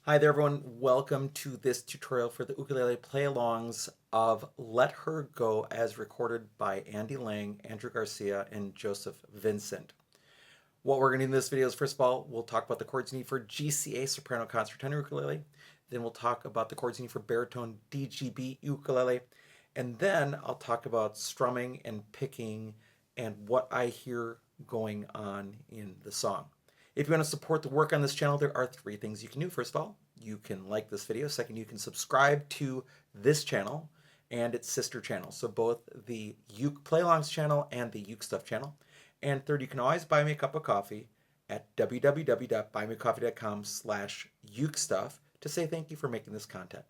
Hi there everyone, welcome to this tutorial for the ukulele play-alongs of Let Her Go as recorded by Andy Lange, Andrew Garcia, and Joseph Vincent. What we're going to do in this video is, first of all, we'll talk about the chords you need for GCEA soprano concert tenor ukulele. Then we'll talk about the chords you need for baritone DGBE ukulele. And then I'll talk about strumming and picking and what I hear going on in the song. If you want to support the work on this channel, there are three things you can do. First of all, you can like this video. Second, you can subscribe to this channel and its sister channel. So both the Uke Play-Alongs channel and the UkeStuff channel. And third, you can always buy me a cup of coffee at www.buymeacoffee.com/UkeStuff to say thank you for making this content.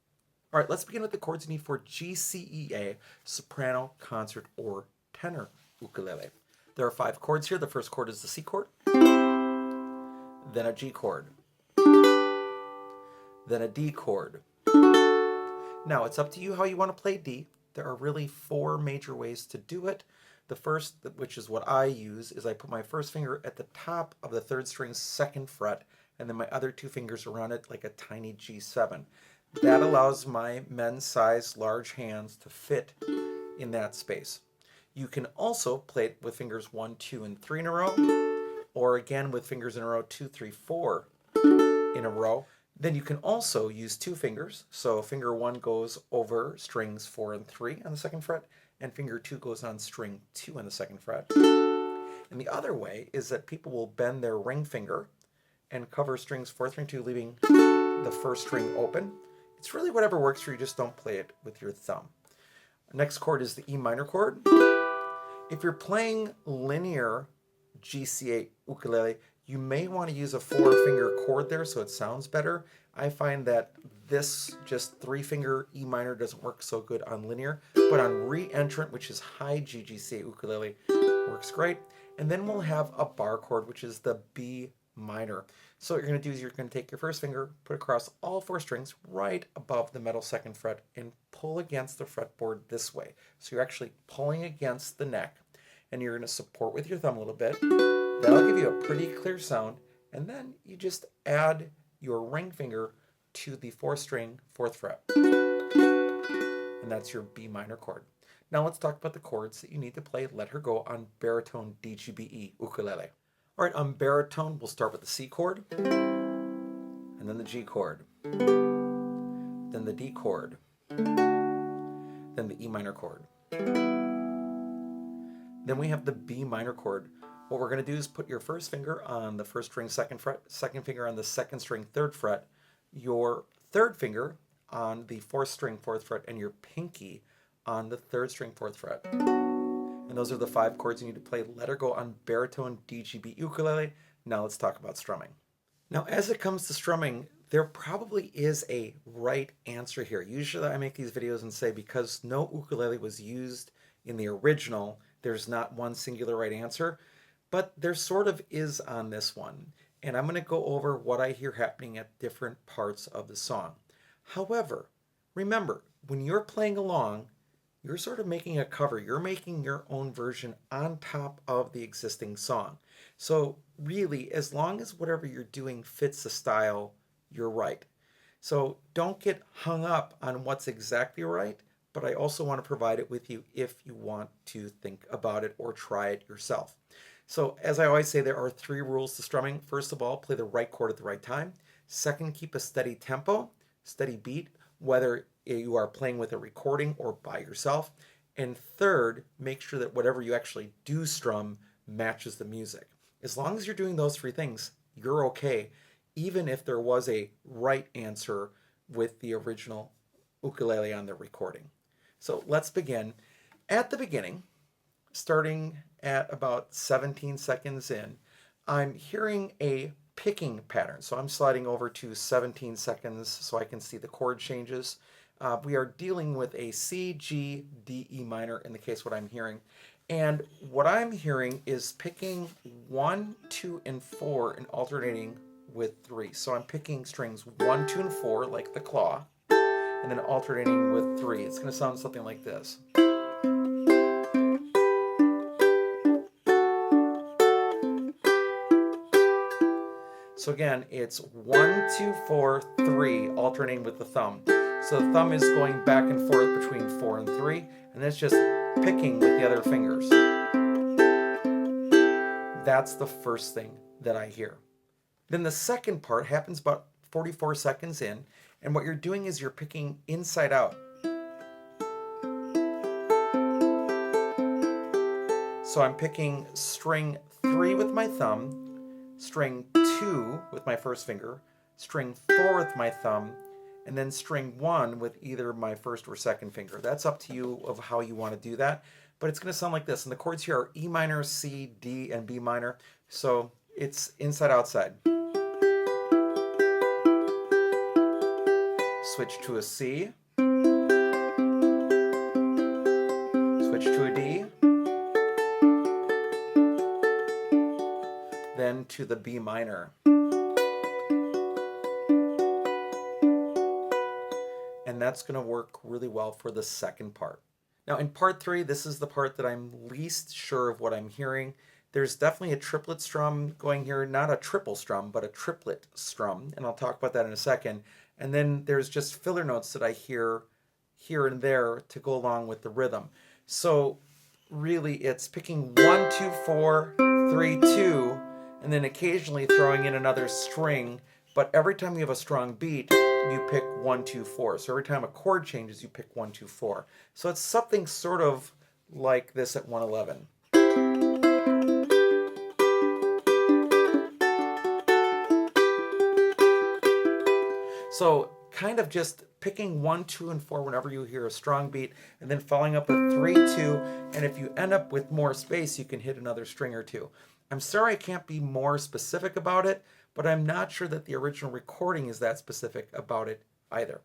All right, let's begin with the chords you need for GCEA soprano, concert, or tenor ukulele. There are 5 chords here. The first chord is the C chord, then a G chord, then a D chord. Now, it's up to you how you want to play D. There are really 4 major ways to do it. The first, which is what I use, is I put my first finger at the top of the 3rd string's 2nd fret, and then my other 2 fingers around it like a tiny G7. That allows my men's-sized large hands to fit in that space. You can also play it with fingers 1, 2, and 3 in a row, or again with fingers in a row 2, 3, 4 in a row. Then you can also use 2 fingers. So finger 1 goes over strings 4 and 3 on the 2nd fret, and finger 2 goes on string 2 on the 2nd fret. And the other way is that people will bend their ring finger and cover strings 4, 3, and 2, leaving the 1st string open. It's really whatever works for you, just don't play it with your thumb. Next chord is the E minor chord. If you're playing linear GCEA ukulele, you may want to use a 4-finger chord there so it sounds better. I find that this just 3-finger E minor doesn't work so good on linear, but on re-entrant, which is high G GCEA ukulele, works great. And then we'll have a bar chord, which is the B minor. So what you're going to do is you're going to take your first finger, put it across all 4 strings right above the middle 2nd fret, and pull against the fretboard this way. So you're actually pulling against the neck, and you're going to support with your thumb a little bit. That'll give you a pretty clear sound, and then you just add your ring finger to the 4th string, 4th fret. And that's your B minor chord. Now let's talk about the chords that you need to play Let Her Go on baritone DGBE ukulele. All right, on baritone, we'll start with the C chord, and then the G chord, then the D chord, then the E minor chord. Then we have the B minor chord. What we're going to do is put your first finger on the 1st string 2nd fret, 2nd finger on the 2nd string 3rd fret, your 3rd finger on the 4th string 4th fret, and your pinky on the 3rd string 4th fret. And those are the 5 chords you need to play Let Her Go on baritone DGBE ukulele. Now let's talk about strumming. Now, as it comes to strumming, there probably is a right answer here. Usually I make these videos and say because no ukulele was used in the original, there's not one singular right answer, but there sort of is on this one. And I'm going to go over what I hear happening at different parts of the song. However, remember, when you're playing along, you're sort of making a cover. You're making your own version on top of the existing song. So really, as long as whatever you're doing fits the style, you're right. So don't get hung up on what's exactly right, but I also want to provide it with you if you want to think about it or try it yourself. So as I always say, there are 3 rules to strumming. First of all, play the right chord at the right time. Second, keep a steady tempo, steady beat, whether you are playing with a recording or by yourself. And third, make sure that whatever you actually do strum matches the music. As long as you're doing those 3 things, you're okay, even if there was a right answer with the original ukulele on the recording. So let's begin. At the beginning, starting at about 17 seconds in, I'm hearing a picking pattern. So I'm sliding over to 17 seconds so I can see the chord changes. We are dealing with a C, G, D, E minor in the case what I'm hearing. And what I'm hearing is picking 1, 2, and 4 and alternating with 3. So I'm picking strings 1, 2, and 4 like the claw, and then alternating with 3. It's going to sound something like this. So So again, it's 1, 2, 4, 3, alternating with the thumb. So the thumb is going back and forth between 4 and 3, and it's just picking with the other fingers. That's the first thing that I hear. Then the second part happens about 44 seconds in, and what you're doing is you're picking inside out. So I'm picking string 3 with my thumb, string 2 with my first finger, string 4 with my thumb, and then string 1 with either my first or second finger. That's up to you of how you want to do that, but it's going to sound like this. And the chords here are E minor, C, D, and B minor. So it's inside outside. Switch to a C, switch to a D, then to the B minor. And that's going to work really well for the second part. Now in part 3, this is the part that I'm least sure of what I'm hearing. There's definitely a triplet strum going here, not a triple strum, but a triplet strum, and I'll talk about that in a second. And then there's just filler notes that I hear here and there to go along with the rhythm. So really it's picking 1, 2, 4, 3, 2, and then occasionally throwing in another string, but every time you have a strong beat, you pick 1, 2, 4. So every time a chord changes, you pick 1, 2, 4. So it's something sort of like this at 111. So kind of just picking 1, 2, and 4 whenever you hear a strong beat, and then following up with 3, 2, and if you end up with more space, you can hit another string or two. I'm sorry I can't be more specific about it, but I'm not sure that the original recording is that specific about it either.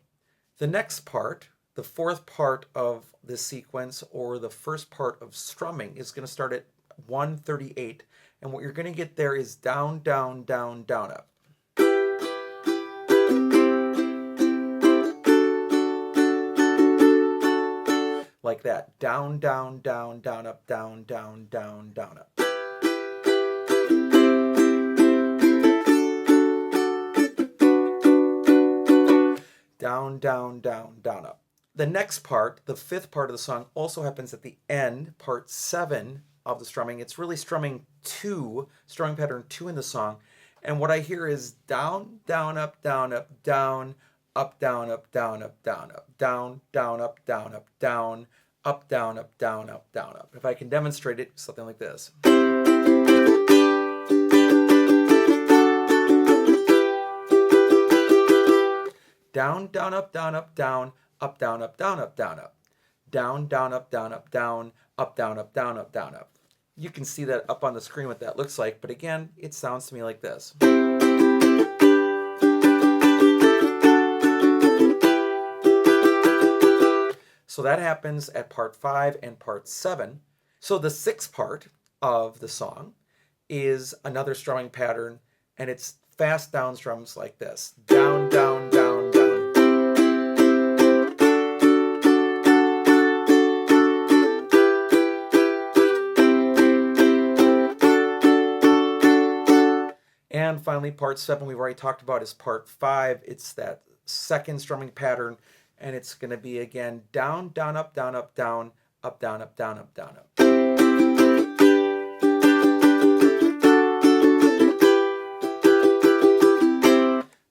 The next part, the fourth part of this sequence, or the first part of strumming, is going to start at 138, and what you're going to get there is down, down, down, down, up. Like that. Down, down, down, down, up, down, down, down, down, up. Down, down, down, down, up. The next part, the fifth part of the song, also happens at the end, part 7 of the strumming. It's really strumming 2, strumming pattern 2 in the song. And what I hear is down, down, up, down, up, down, up, down, up, down, up, down, up, down, down, up, down, up, down, up, down, up, down, up, down, up. If I can demonstrate it, something like this. Down, down, up, down, up, down, up, down, up, down, up, down, up. Down, down, up, down, up, down, up, down, up, down, up, down, up. You can see that up on the screen what that looks like, but again, it sounds to me like this. So that happens at part 5 and part 7. So the sixth part of the song is another strumming pattern, and it's fast down strums like this. Down, down, down, down. And finally, part 7 we've already talked about is part 5. It's that second strumming pattern, and it's going to be again down, down, up, down, up, down, up, down, up, down, up, down, up.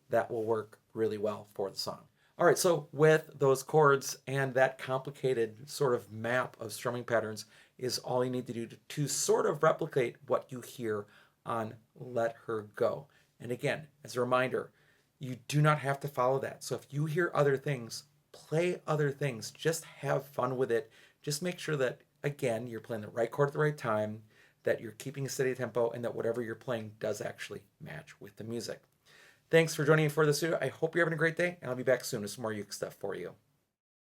That will work really well for the song. All right, so with those chords and that complicated sort of map of strumming patterns is all you need to do to sort of replicate what you hear on Let Her Go. And again, as a reminder, you do not have to follow that. So if you hear other things, play other things. Just have fun with it. Just make sure that, again, you're playing the right chord at the right time, that you're keeping a steady tempo, and that whatever you're playing does actually match with the music. Thanks for joining me for this video. I hope you're having a great day, and I'll be back soon with some more Uke stuff for you.